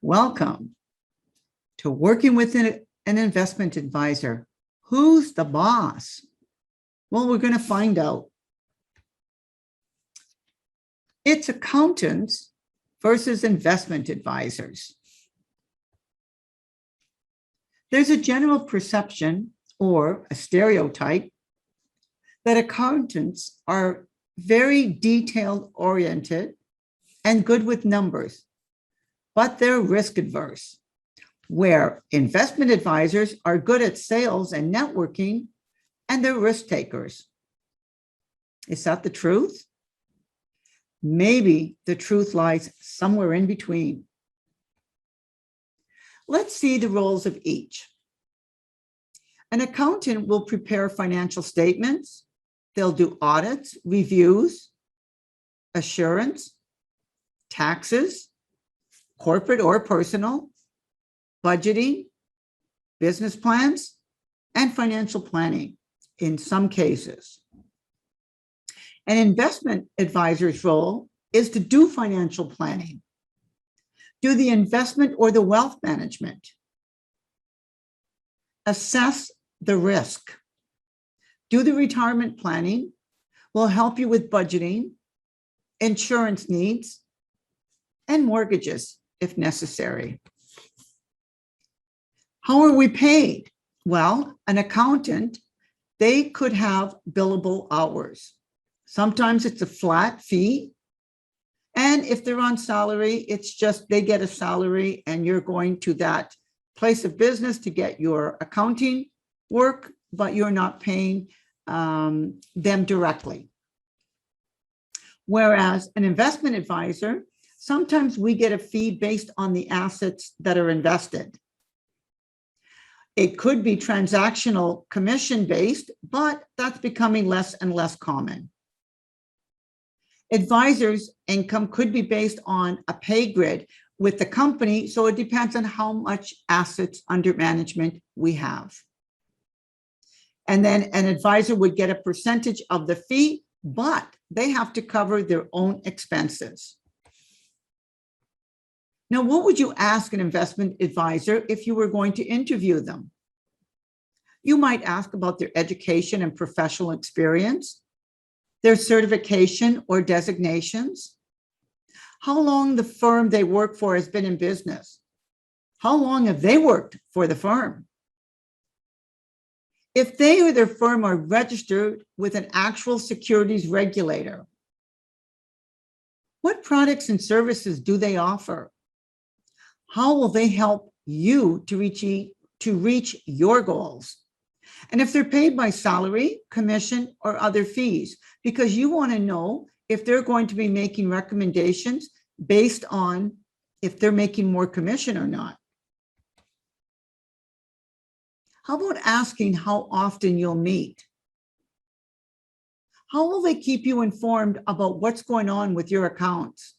Welcome to Working with an Investment Advisor. Who's the boss? Well, we're going to find out. It's accountants versus investment advisors. There's a general perception or a stereotype that accountants are very detail oriented and good with numbers, but they're risk adverse, where investment advisors are good at sales and networking and they're risk takers. Is that the truth? Maybe the truth lies somewhere in between. Let's see the roles of each. An accountant will prepare financial statements. They'll do audits, reviews, assurance, taxes, corporate or personal, budgeting, business plans, and financial planning in some cases. An investment advisor's role is to do financial planning, do the investment or the wealth management, assess the risk, do the retirement planning, will help you with budgeting, insurance needs, and mortgages if necessary. How are we paid? Well, an accountant, they could have billable hours. Sometimes it's a flat fee. And if they're on salary, it's just they get a salary and you're going to that place of business to get your accounting work, but you're not paying them directly. Whereas an investment advisor, sometimes we get a fee based on the assets that are invested. It could be transactional commission based, but that's becoming less and less common. Advisors' income could be based on a pay grid with the company, so it depends on how much assets under management we have. And then an advisor would get a percentage of the fee, but they have to cover their own expenses. Now, what would you ask an investment advisor if you were going to interview them? You might ask about their education and professional experience, their certification or designations, how long the firm they work for has been in business, how long have they worked for the firm, if they or their firm are registered with an actual securities regulator, what products and services do they offer, how will they help you to reach your goals? And if they're paid by salary, commission, or other fees, because you want to know if they're going to be making recommendations based on if they're making more commission or not. How about asking how often you'll meet? How will they keep you informed about what's going on with your accounts?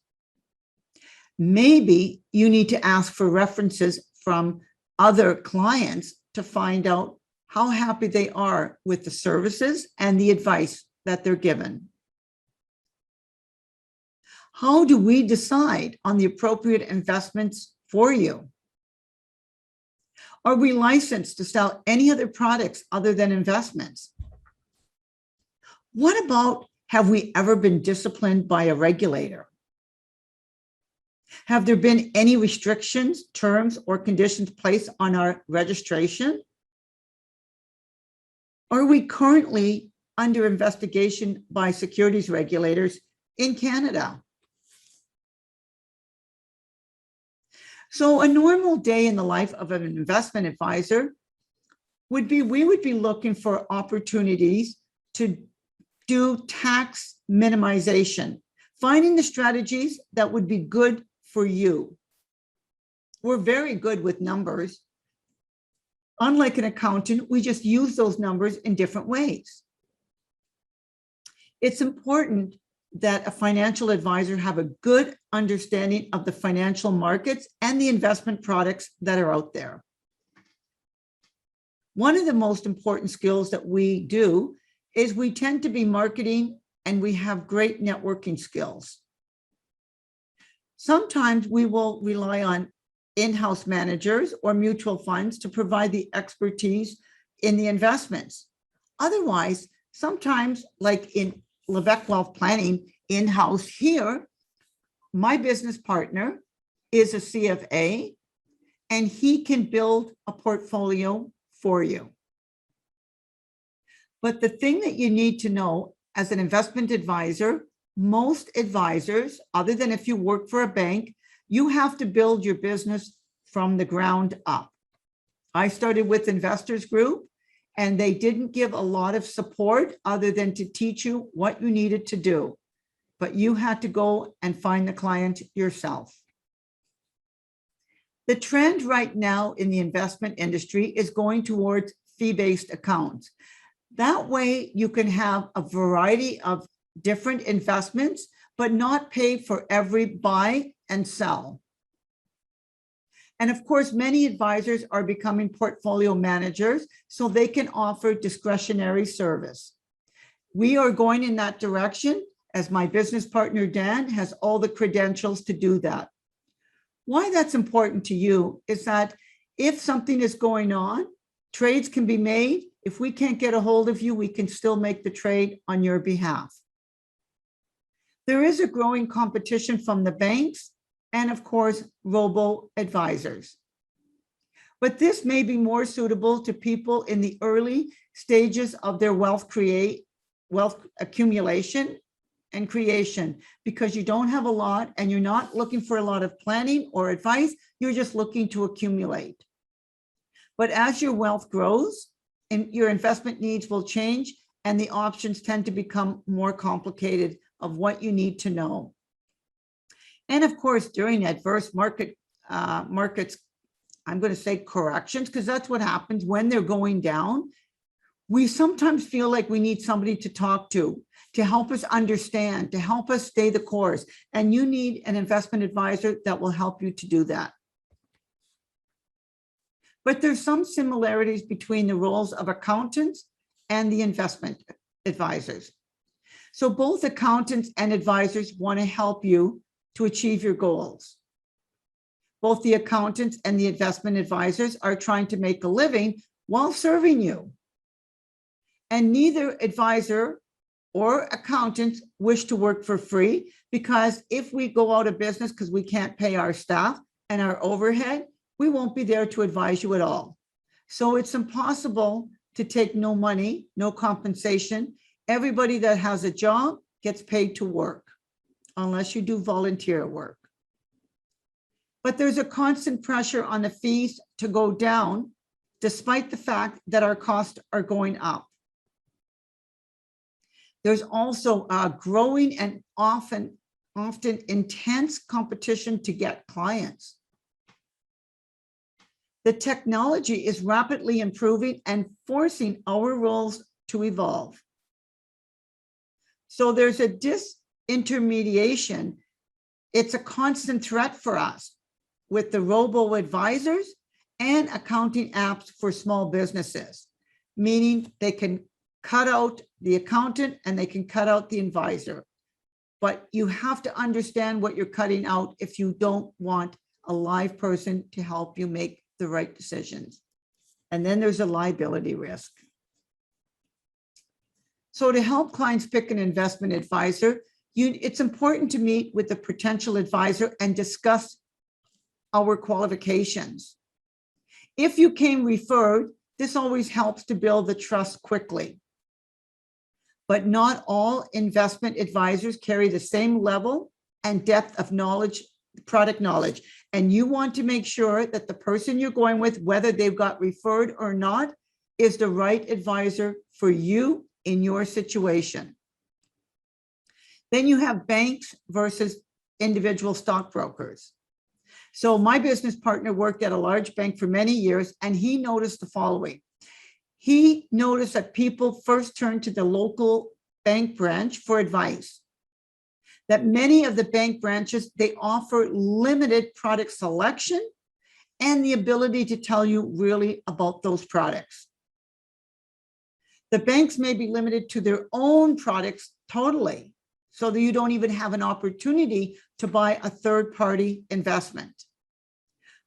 Maybe you need to ask for references from other clients to find out how happy they are with the services and the advice that they're given. How do we decide on the appropriate investments for you? Are we licensed to sell any other products other than investments? What about, have we ever been disciplined by a regulator? Have there been any restrictions, terms, or conditions placed on our registration? Are we currently under investigation by securities regulators in Canada? So a normal day in the life of an investment advisor would be, we would be looking for opportunities to do tax minimization, finding the strategies that would be good for you. We're very good with numbers. Unlike an accountant, we just use those numbers in different ways. It's important that a financial advisor have a good understanding of the financial markets and the investment products that are out there. One of the most important skills that we do is we tend to be marketing and we have great networking skills. Sometimes we will rely on in-house managers or mutual funds to provide the expertise in the investments. Otherwise, sometimes like in Levesque Wealth Planning in-house here, my business partner is a CFA and he can build a portfolio for you. But the thing that you need to know as an investment advisor, most advisors, other than if you work for a bank, you have to build your business from the ground up. I started with Investors Group and they didn't give a lot of support other than to teach you what you needed to do. But you had to go and find the client yourself. The trend right now in the investment industry is going towards fee-based accounts. That way you can have a variety of different investments, but not pay for every buy and sell. And of course, many advisors are becoming portfolio managers so they can offer discretionary service. We are going in that direction as my business partner, Dan, has all the credentials to do that. Why that's important to you is that if something is going on, trades can be made. If we can't get a hold of you, we can still make the trade on your behalf. There is a growing competition from the banks and of course, robo-advisors. But this may be more suitable to people in the early stages of their wealth accumulation and creation, because you don't have a lot and you're not looking for a lot of planning or advice, you're just looking to accumulate. But as your wealth grows and your investment needs will change and the options tend to become more complicated of what you need to know. And of course, during adverse markets, I'm going to say corrections, because that's what happens when they're going down. We sometimes feel like we need somebody to talk to help us understand, to help us stay the course. And you need an investment advisor that will help you to do that. But there's some similarities between the roles of accountants and the investment advisors. So both accountants and advisors want to help you to achieve your goals. Both the accountants and the investment advisors are trying to make a living while serving you. And neither advisor or accountant wish to work for free, because if we go out of business because we can't pay our staff and our overhead, we won't be there to advise you at all. So it's impossible to take no money, no compensation. Everybody that has a job gets paid to work, unless you do volunteer work. But there's a constant pressure on the fees to go down, despite the fact that our costs are going up. There's also a growing and often intense competition to get clients. The technology is rapidly improving and forcing our roles to evolve. So there's a disintermediation. It's a constant threat for us with the robo-advisors and accounting apps for small businesses, meaning they can cut out the accountant and they can cut out the advisor. But you have to understand what you're cutting out if you don't want a live person to help you make the right decisions. And then there's a liability risk. So to help clients pick an investment advisor, it's important to meet with the potential advisor and discuss our qualifications. If you came referred, this always helps to build the trust quickly. But not all investment advisors carry the same level and depth of knowledge, product knowledge. And you want to make sure that the person you're going with, whether they've got referred or not, is the right advisor for you in your situation. Then you have banks versus individual stockbrokers. So my business partner worked at a large bank for many years, and he noticed the following. He noticed that people first turned to the local bank branch for advice. That many of the bank branches, they offer limited product selection and the ability to tell you really about those products. The banks may be limited to their own products totally, so that you don't even have an opportunity to buy a third-party investment.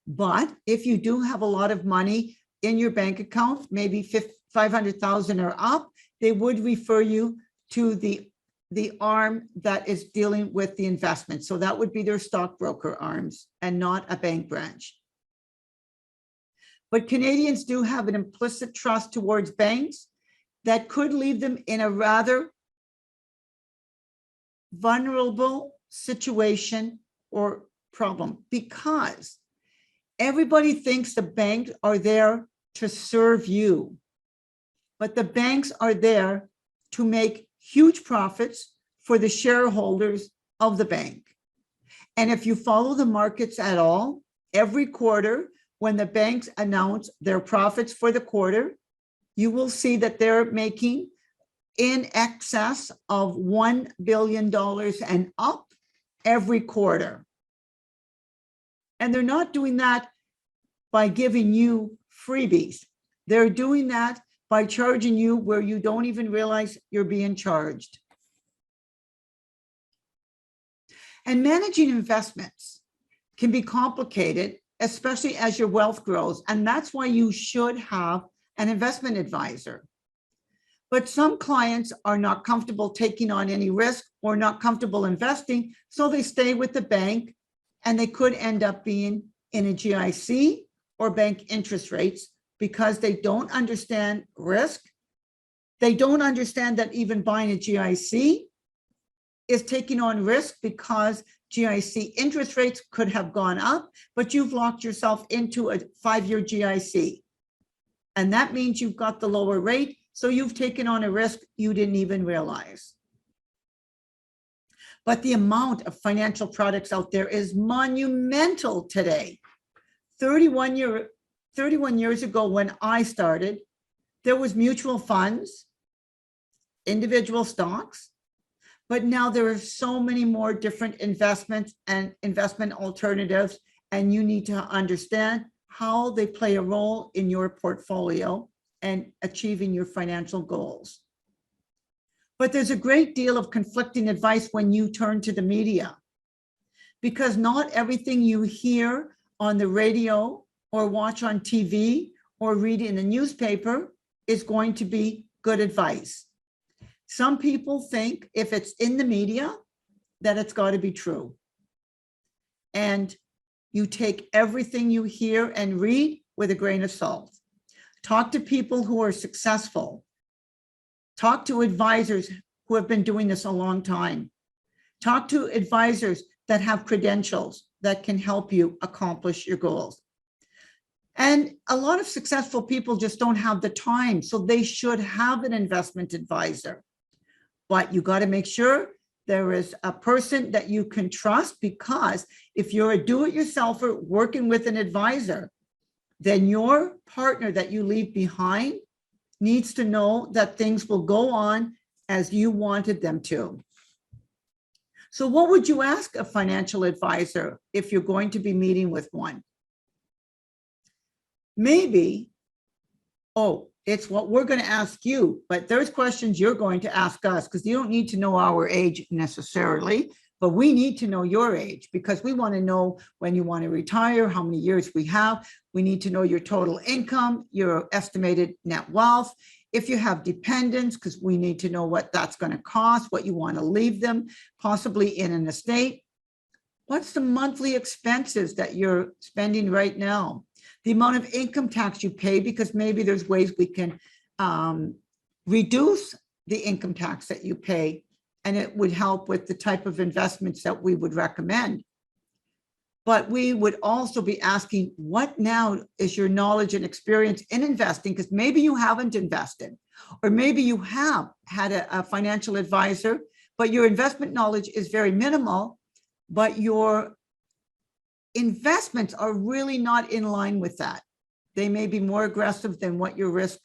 But if you do have a lot of money in your bank account, maybe 500,000 or up, they would refer you to the arm that is dealing with the investment. So that would be their stockbroker arms and not a bank branch. But Canadians do have an implicit trust towards banks that could leave them in a rather vulnerable situation or problem, because everybody thinks the banks are there to serve you, but the banks are there to make huge profits for the shareholders of the bank. And if you follow the markets at all, every quarter, when the banks announce their profits for the quarter, you will see that they're making in excess of $1 billion and up every quarter. And they're not doing that by giving you freebies. They're doing that by charging you where you don't even realize you're being charged. And managing investments can be complicated, especially as your wealth grows. And that's why you should have an investment advisor. But some clients are not comfortable taking on any risk or not comfortable investing, so they stay with the bank, and they could end up being in a GIC or bank interest rates because they don't understand risk. They don't understand that even buying a GIC is taking on risk, because GIC interest rates could have gone up, but you've locked yourself into a 5-year GIC. And that means you've got the lower rate, so you've taken on a risk you didn't even realize. But the amount of financial products out there is monumental today. 31 years ago when I started, there was mutual funds, individual stocks, but now there are so many more different investments and investment alternatives, and you need to understand how they play a role in your portfolio and achieving your financial goals. But there's a great deal of conflicting advice when you turn to the media, because not everything you hear on the radio or watch on TV or read in the newspaper is going to be good advice. Some people think if it's in the media, that it's got to be true. And you take everything you hear and read with a grain of salt. Talk to people who are successful. Talk to advisors who have been doing this a long time. Talk to advisors that have credentials that can help you accomplish your goals. And a lot of successful people just don't have the time, so they should have an investment advisor. But you got to make sure there is a person that you can trust, because if you're a do-it-yourselfer working with an advisor, then your partner that you leave behind needs to know that things will go on as you wanted them to. So what would you ask a financial advisor if you're going to be meeting with one? Maybe, oh, it's what we're going to ask you, but there's questions you're going to ask us, because you don't need to know our age necessarily, but we need to know your age, because we want to know when you want to retire, how many years we have. We need to know your total income, your estimated net wealth. If you have dependents, because we need to know what that's going to cost, what you want to leave them, possibly in an estate. What's the monthly expenses that you're spending right now? The amount of income tax you pay, because maybe there's ways we can reduce the income tax that you pay, and it would help with the type of investments that we would recommend. But we would also be asking, what now is your knowledge and experience in investing? Because maybe you haven't invested, or maybe you have had a financial advisor, but your investment knowledge is very minimal, but your investments are really not in line with that. They may be more aggressive than what your risk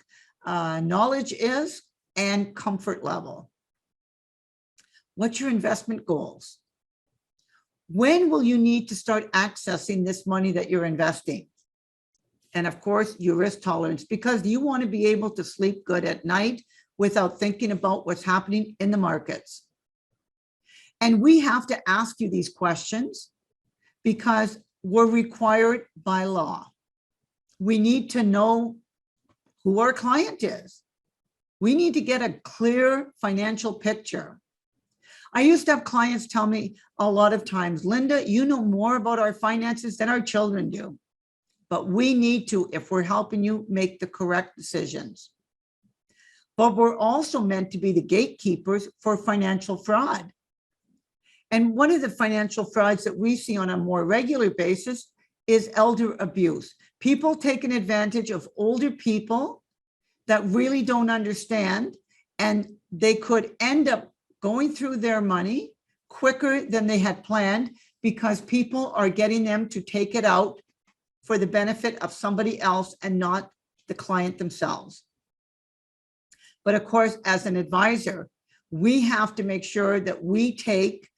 knowledge is and comfort level. What's your investment goals? When will you need to start accessing this money that you're investing? And of course, your risk tolerance, because you want to be able to sleep good at night without thinking about what's happening in the markets. And we have to ask you these questions, because we're required by law. We need to know who our client is. We need to get a clear financial picture. I used to have clients tell me a lot of times, Linda, you know more about our finances than our children do. But we need to, if we're helping you, make the correct decisions. But we're also meant to be the gatekeepers for financial fraud. And one of the financial frauds that we see on a more regular basis is elder abuse. People taking advantage of older people that really don't understand, and they could end up going through their money quicker than they had planned because people are getting them to take it out for the benefit of somebody else and not the client themselves. But of course, as an advisor, we have to make sure that we take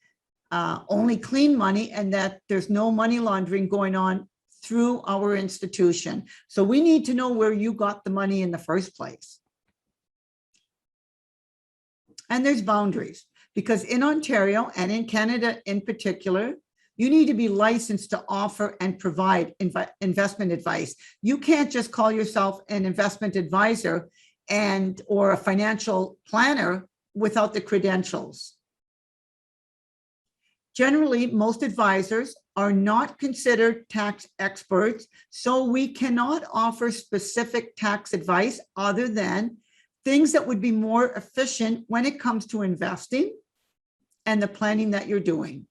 only clean money and that there's no money laundering going on through our institution. So we need to know where you got the money in the first place. And there's boundaries, because in Ontario and in Canada in particular, you need to be licensed to offer and provide investment advice. You can't just call yourself an investment advisor or a financial planner without the credentials. Generally, most advisors are not considered tax experts, so we cannot offer specific tax advice other than things that would be more efficient when it comes to investing and the planning that you're doing.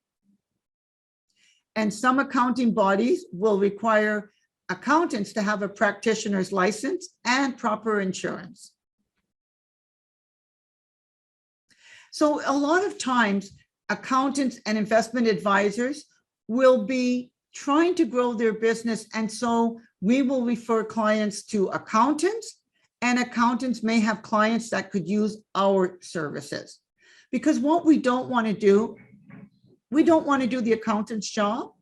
And some accounting bodies will require accountants to have a practitioner's license and proper insurance. So a lot of times, accountants and investment advisors will be trying to grow their business. And so we will refer clients to accountants, and accountants may have clients that could use our services. Because what we don't want to do, we don't want to do the accountant's job,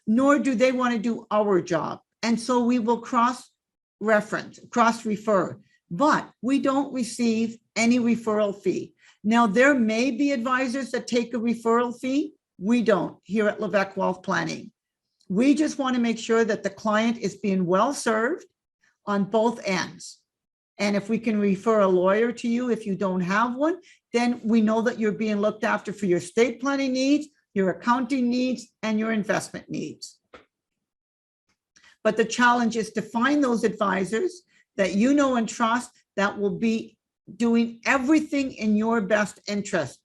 nor do they want to do our job. And so we will cross-reference, cross-refer, but we don't receive any referral fee. Now, there may be advisors that take a referral fee. We don't here at Levesque Wealth Planning. We just want to make sure that the client is being well served on both ends. And if we can refer a lawyer to you, if you don't have one, then we know that you're being looked after for your estate planning needs, your accounting needs, and your investment needs. But the challenge is to find those advisors that you know and trust that will be doing everything in your best interest.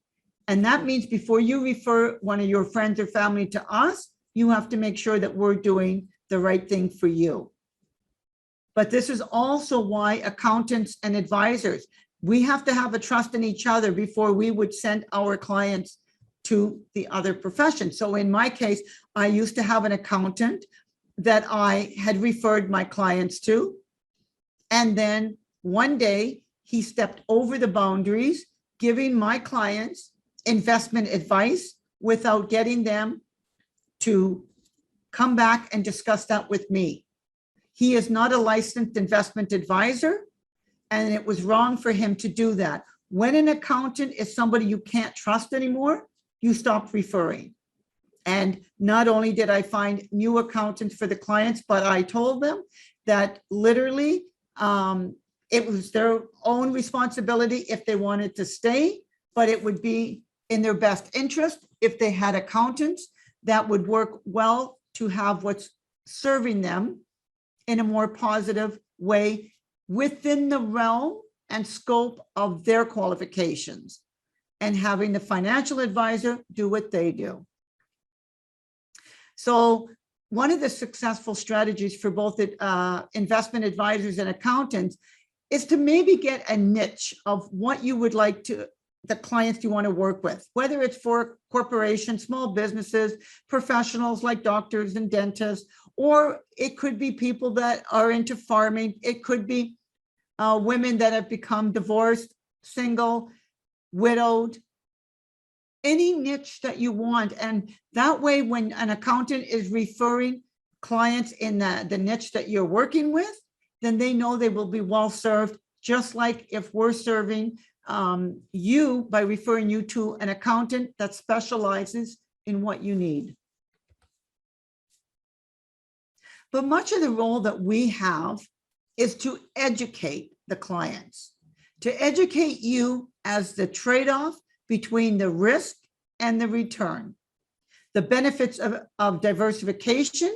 And that means before you refer one of your friends or family to us, you have to make sure that we're doing the right thing for you. But this is also why accountants and advisors, we have to have a trust in each other before we would send our clients to the other profession. So in my case, I used to have an accountant that I had referred my clients to. And then one day he stepped over the boundaries, giving my clients investment advice without getting them to come back and discuss that with me. He is not a licensed investment advisor, and it was wrong for him to do that. When an accountant is somebody you can't trust anymore, you stop referring. And not only did I find new accountants for the clients, but I told them that literally it was their own responsibility if they wanted to stay, but it would be in their best interest if they had accountants that would work well to have what's serving them in a more positive way within the realm and scope of their qualifications, and having the financial advisor do what they do. So one of the successful strategies for both investment advisors and accountants is to maybe get a niche of what you would like to, the clients you want to work with, whether it's for corporations, small businesses, professionals like doctors and dentists, or it could be people that are into farming. It could be women that have become divorced, single, widowed, any niche that you want. And that way, when an accountant is referring clients in the niche that you're working with, then they know they will be well served, just like if we're serving you by referring you to an accountant that specializes in what you need. But much of the role that we have is to educate the clients, to educate you as the trade-off between the risk and the return, the benefits of diversification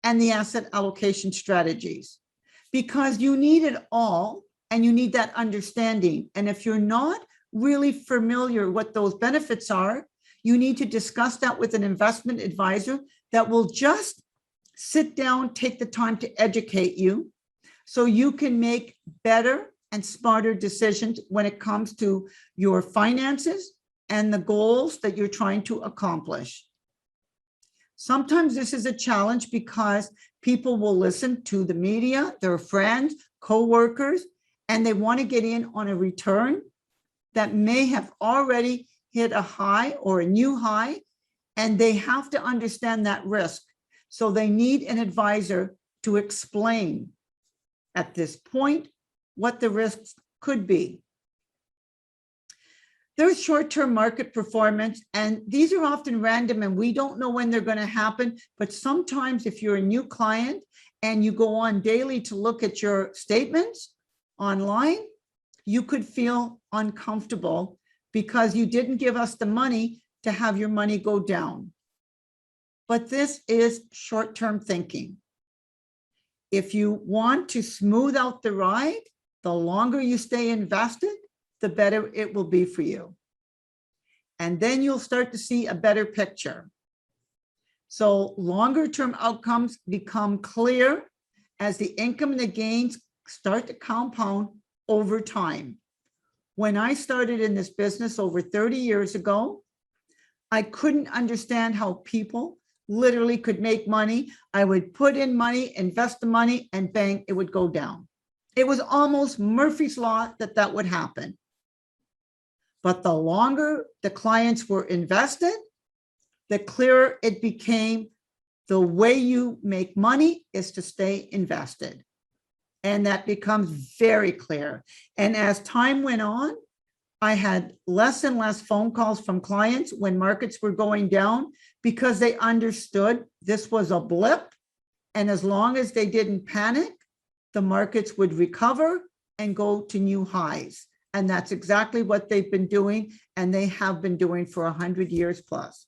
and the asset allocation strategies, because you need it all and you need that understanding. And if you're not really familiar what those benefits are, you need to discuss that with an investment advisor that will just sit down, take the time to educate you so you can make better and smarter decisions when it comes to your finances and the goals that you're trying to accomplish. Sometimes this is a challenge because people will listen to the media, their friends, co-workers, and they want to get in on a return that may have already hit a high or a new high, and they have to understand that risk. So they need an advisor to explain at this point what the risks could be. There's short-term market performance, and these are often random and we don't know when they're going to happen. But sometimes if you're a new client and you go on daily to look at your statements online, you could feel uncomfortable because you didn't give us the money to have your money go down. But this is short-term thinking. If you want to smooth out the ride, the longer you stay invested, the better it will be for you. And then you'll start to see a better picture. So longer term outcomes become clear as the income and the gains start to compound over time. When I started in this business over 30 years ago, I couldn't understand how people literally could make money. I would put in money, invest the money, and bang, it would go down. It was almost Murphy's Law that that would happen. But the longer the clients were invested, the clearer it became the way you make money is to stay invested. And that becomes very clear. And as time went on, I had less and less phone calls from clients when markets were going down because they understood this was a blip. And as long as they didn't panic, the markets would recover and go to new highs. And that's exactly what they've been doing, and they have been doing for 100 years plus.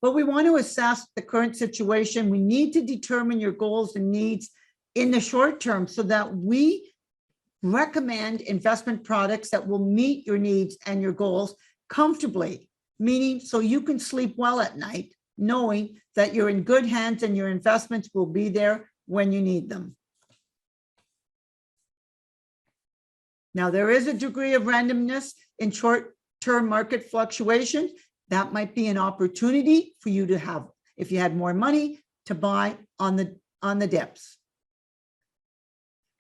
But we want to assess the current situation. We need to determine your goals and needs in the short term so that we recommend investment products that will meet your needs and your goals comfortably, meaning so you can sleep well at night, knowing that you're in good hands and your investments will be there when you need them. Now, there is a degree of randomness in short-term market fluctuations. That might be an opportunity for you to have, if you had more money, to buy on the dips.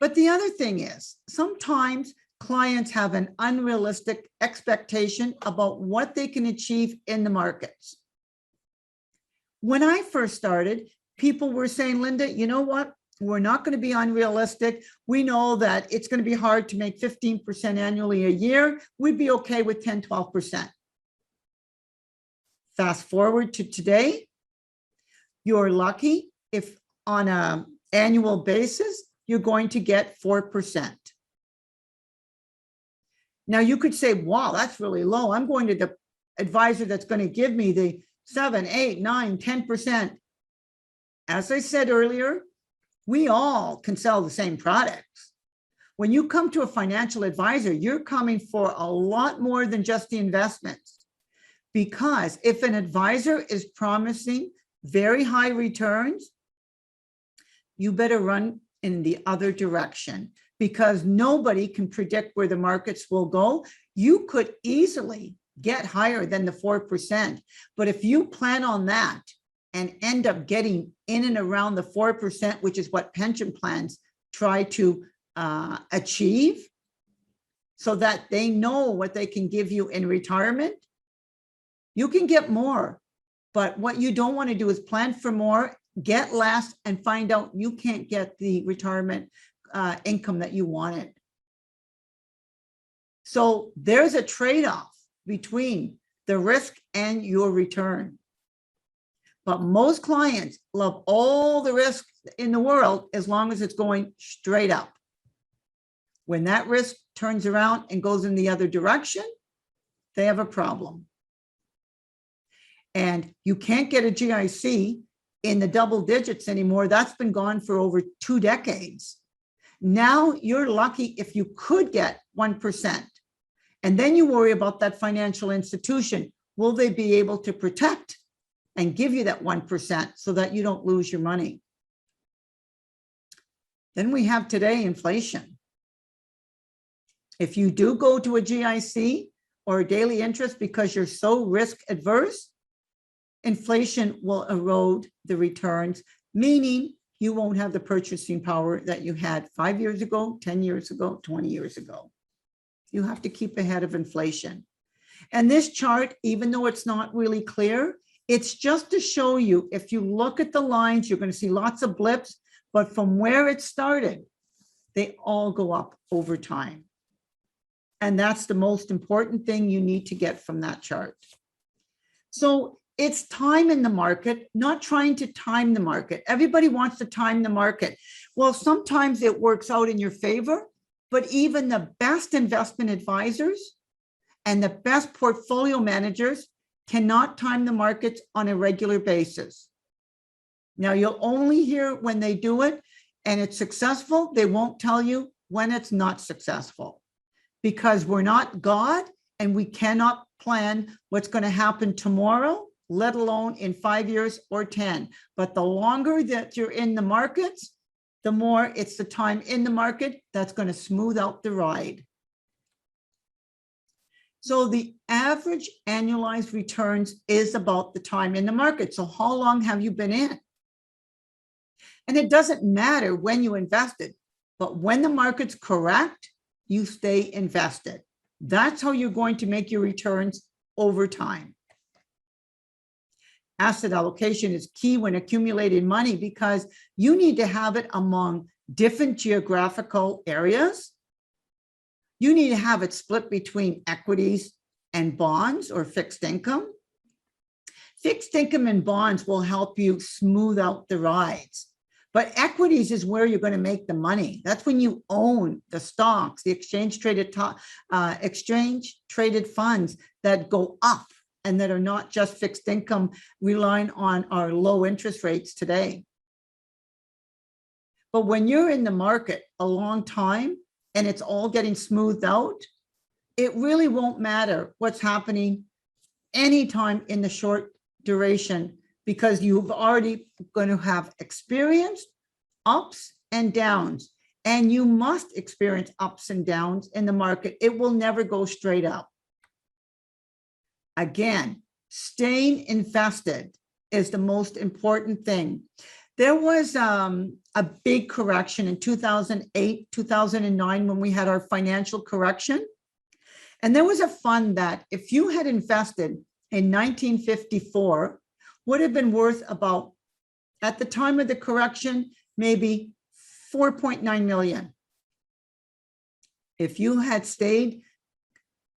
But the other thing is, sometimes clients have an unrealistic expectation about what they can achieve in the markets. When I first started, people were saying, Linda, you know what? We're not going to be unrealistic. We know that it's going to be hard to make 15% annually a year. We'd be okay with 10, 12%. Fast forward to today, you're lucky if on an annual basis, you're going to get 4%. Now you could say, wow, that's really low. I'm going to the advisor that's going to give me the 7, 8, 9, 10%. As I said earlier, we all can sell the same products. When you come to a financial advisor, you're coming for a lot more than just the investments. Because if an advisor is promising very high returns, you better run in the other direction because nobody can predict where the markets will go. You could easily get higher than the 4%. But if you plan on that and end up getting in and around the 4%, which is what pension plans try to achieve so that they know what they can give you in retirement, you can get more. But what you don't want to do is plan for more, get less, and find out you can't get the retirement income that you wanted. So there's a trade-off between the risk and your return. But most clients love all the risk in the world as long as it's going straight up. When that risk turns around and goes in the other direction, they have a problem. And you can't get a GIC in the double digits anymore. That's been gone for over 2 decades. Now you're lucky if you could get 1%. And then you worry about that financial institution. Will they be able to protect and give you that 1% so that you don't lose your money? Then we have today inflation. If you do go to a GIC or a daily interest because you're so risk adverse, inflation will erode the returns, meaning you won't have the purchasing power that you had 5 years ago, 10 years ago, 20 years ago. You have to keep ahead of inflation. And this chart, even though it's not really clear, it's just to show you, if you look at the lines, you're going to see lots of blips, but from where it started, they all go up over time. And that's the most important thing you need to get from that chart. So it's time in the market, not trying to time the market. Everybody wants to time the market. Well, sometimes it works out in your favor, but even the best investment advisors and the best portfolio managers cannot time the markets on a regular basis. Now, you'll only hear when they do it and it's successful. They won't tell you when it's not successful, because we're not God and we cannot plan what's going to happen tomorrow, let alone in 5 years or 10. But the longer that you're in the markets, the more it's the time in the market that's going to smooth out the ride. So the average annualized returns is about the time in the market. So how long have you been in? And it doesn't matter when you invested, but when the market's correct, you stay invested. That's how you're going to make your returns over time. Asset allocation is key when accumulating money because you need to have it among different geographical areas. You need to have it split between equities and bonds or fixed income. Fixed income and bonds will help you smooth out the rides. But equities is where you're going to make the money. That's when you own the stocks, the exchange traded funds that go up and that are not just fixed income relying on our low interest rates today. But when you're in the market a long time and it's all getting smoothed out, it really won't matter what's happening anytime in the short duration, because you've already going to have experienced ups and downs, and you must experience ups and downs in the market. It will never go straight up. Again, staying invested is the most important thing. There was a big correction in 2008, 2009, when we had our financial correction. And there was a fund that if you had invested in 1954, would have been worth about, at the time of the correction, maybe 4.9 million. If you had stayed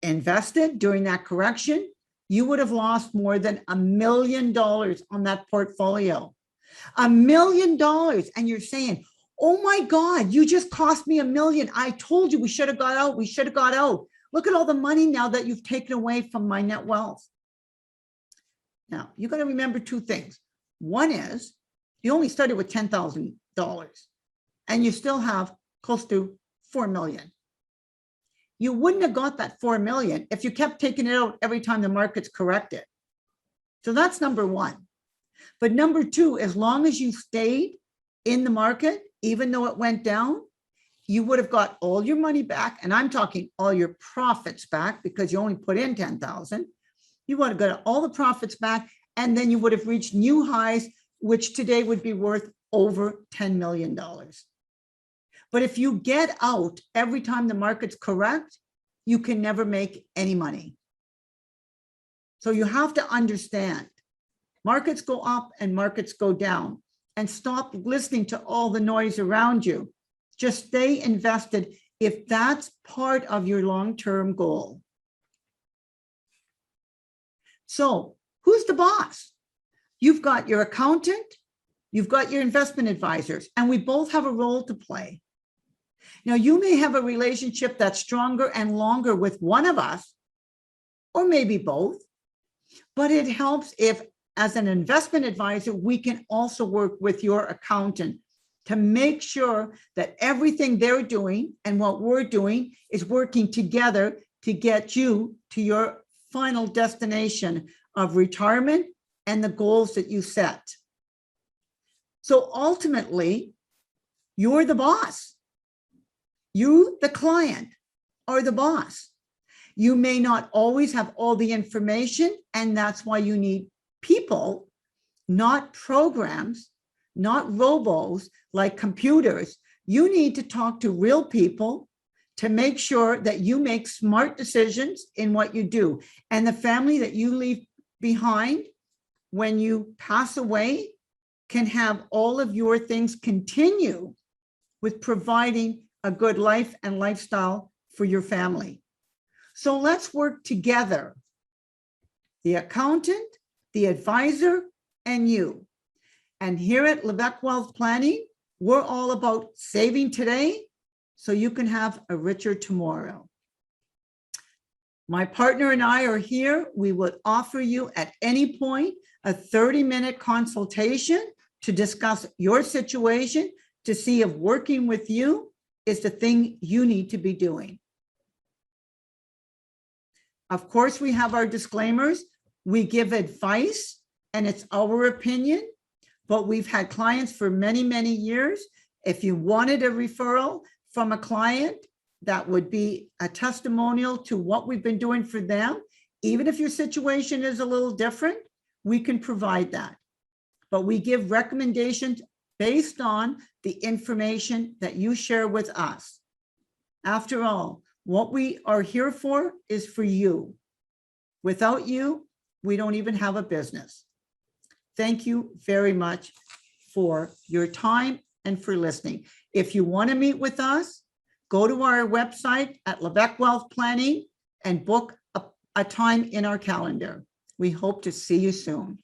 invested during that correction, you would have lost more than $1 million on that portfolio. $1 million. And you're saying, oh my God, you just cost me $1 million. I told you we should have got out. We should have got out. Look at all the money now that you've taken away from my net wealth. Now, you got to remember two things. One is you only started with $10,000 and you still have close to 4 million. You wouldn't have got that 4 million if you kept taking it out every time the market's corrected. So that's number one. But number two, as long as you stayed in the market, even though it went down, you would have got all your money back. And I'm talking all your profits back because you only put in 10,000. You would have got all the profits back, and then you would have reached new highs, which today would be worth over $10 million. But if you get out every time the market's correct, you can never make any money. So you have to understand, markets go up and markets go down, and stop listening to all the noise around you. Just stay invested if that's part of your long-term goal. So who's the boss? You've got your accountant, you've got your investment advisors, and we both have a role to play. Now, you may have a relationship that's stronger and longer with one of us, or maybe both, but it helps if, as an investment advisor, we can also work with your accountant to make sure that everything they're doing and what we're doing is working together to get you to your final destination of retirement and the goals that you set. So ultimately, you're the boss. You, the client, are the boss. You may not always have all the information, and that's why you need people, not programs, not robos like computers. You need to talk to real people to make sure that you make smart decisions in what you do. And the family that you leave behind when you pass away can have all of your things continue with providing a good life and lifestyle for your family. So let's work together, the accountant, the advisor, and you. And here at Levesque Wealth Planning, we're all about saving today so you can have a richer tomorrow. My partner and I are here. We would offer you at any point a 30-minute consultation to discuss your situation, to see if working with you is the thing you need to be doing. Of course, we have our disclaimers. We give advice and it's our opinion, but we've had clients for many, many years. If you wanted a referral from a client, that would be a testimonial to what we've been doing for them. Even if your situation is a little different, we can provide that. But we give recommendations based on the information that you share with us. After all, what we are here for is for you. Without you, we don't even have a business. Thank you very much for your time and for listening. If you want to meet with us, go to our website at Levesque Wealth Planning and book a time in our calendar. We hope to see you soon.